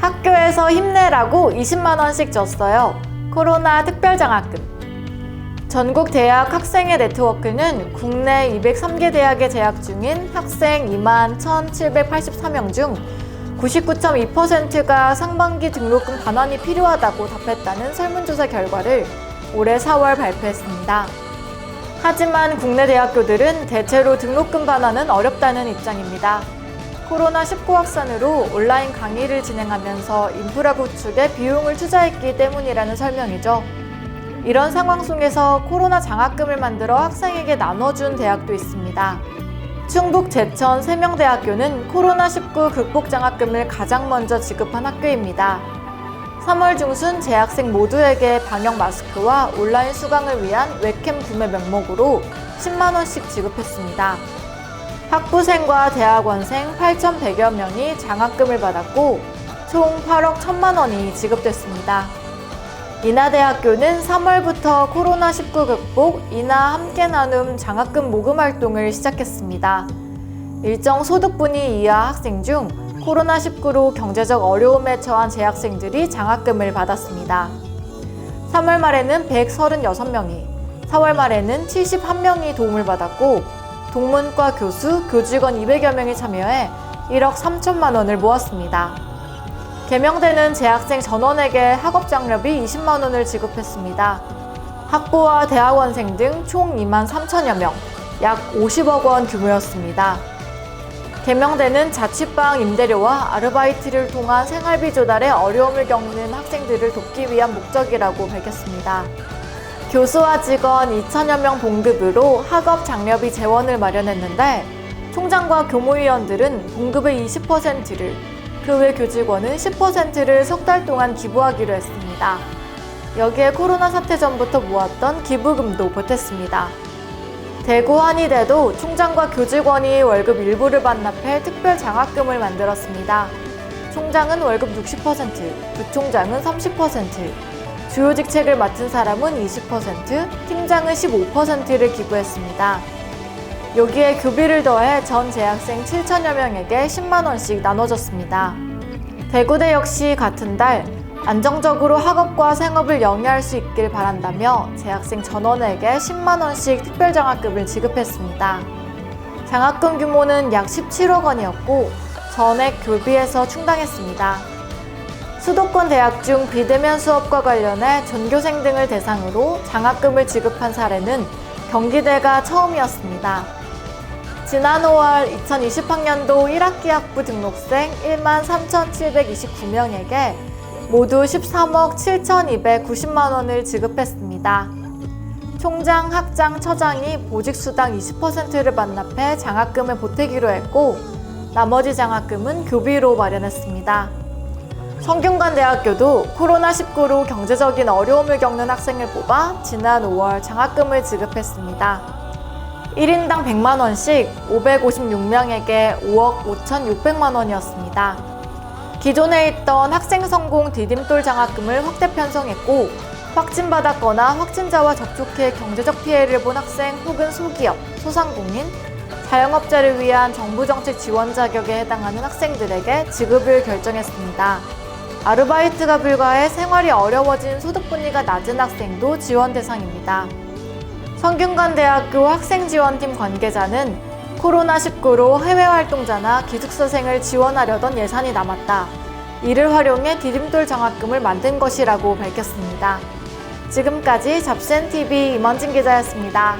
학교에서 힘내라고 20만 원씩 줬어요. 코로나 특별장학금. 전국 대학 학생회 네트워크는 국내 203개 대학에 재학 중인 학생 2만 1,784명 중 99.2%가 상반기 등록금 반환이 필요하다고 답했다는 설문조사 결과를 올해 4월 발표했습니다. 하지만 국내 대학교들은 대체로 등록금 반환은 어렵다는 입장입니다. 코로나19 확산으로 온라인 강의를 진행하면서 인프라 구축에 비용을 투자했기 때문이라는 설명이죠. 이런 상황 속에서 코로나 장학금을 만들어 학생에게 나눠준 대학도 있습니다. 충북 제천 세명대학교는 코로나19 극복 장학금을 가장 먼저 지급한 학교입니다. 3월 중순 재학생 모두에게 방역 마스크와 온라인 수강을 위한 웹캠 구매 명목으로 10만 원씩 지급했습니다. 학부생과 대학원생 8,100여 명이 장학금을 받았고 총 8억 1천만 원이 지급됐습니다. 인하대학교는 3월부터 코로나19 극복 인하 함께 나눔 장학금 모금 활동을 시작했습니다. 일정 소득분위 이하 학생 중 코로나19로 경제적 어려움에 처한 재학생들이 장학금을 받았습니다. 3월 말에는 136명이, 4월 말에는 71명이 도움을 받았고 동문과 교수, 교직원 200여 명이 참여해 1억 3천만 원을 모았습니다. 개명되는 재학생 전원에게 학업장려비 20만 원을 지급했습니다. 학부와 대학원생 등 총 2만 3천여 명, 약 50억 원 규모였습니다. 개명되는 자취방 임대료와 아르바이트를 통한 생활비 조달에 어려움을 겪는 학생들을 돕기 위한 목적이라고 밝혔습니다. 교수와 직원 2천여 명 봉급으로 학업장려비 재원을 마련했는데 총장과 교무위원들은 봉급의 20%를, 그 외 교직원은 10%를 석 달 동안 기부하기로 했습니다. 여기에 코로나 사태 전부터 모았던 기부금도 보탰습니다. 대구 한의대도 총장과 교직원이 월급 일부를 반납해 특별 장학금을 만들었습니다. 총장은 월급 60%, 부총장은 30%, 주요 직책을 맡은 사람은 20%, 팀장은 15%를 기부했습니다. 여기에 교비를 더해 전 재학생 7천여 명에게 10만 원씩 나눠줬습니다. 대구대 역시 같은 달 안정적으로 학업과 생업을 영위할 수 있길 바란다며 재학생 전원에게 10만 원씩 특별장학금을 지급했습니다. 장학금 규모는 약 17억 원이었고 전액 교비에서 충당했습니다. 수도권 대학 중 비대면 수업과 관련해 전교생 등을 대상으로 장학금을 지급한 사례는 경기대가 처음이었습니다. 지난 5월 2020학년도 1학기 학부 등록생 1만 3,729명에게 모두 13억 7,290만 원을 지급했습니다. 총장, 학장, 처장이 보직수당 20%를 반납해 장학금을 보태기로 했고 나머지 장학금은 교비로 마련했습니다. 성균관대학교도 코로나19로 경제적인 어려움을 겪는 학생을 뽑아 지난 5월 장학금을 지급했습니다. 1인당 100만 원씩 556명에게 5억 5,600만 원이었습니다. 기존에 있던 학생성공 디딤돌 장학금을 확대 편성했고 확진받았거나 확진자와 접촉해 경제적 피해를 본 학생 혹은 소기업, 소상공인, 자영업자를 위한 정부정책 지원 자격에 해당하는 학생들에게 지급을 결정했습니다. 아르바이트가 불가해 생활이 어려워진 소득분위가 낮은 학생도 지원 대상입니다. 성균관대학교 학생지원팀 관계자는 코로나19로 해외활동자나 기숙사생을 지원하려던 예산이 남았다. 이를 활용해 디딤돌 장학금을 만든 것이라고 밝혔습니다. 지금까지 잡센TV 임원진 기자였습니다.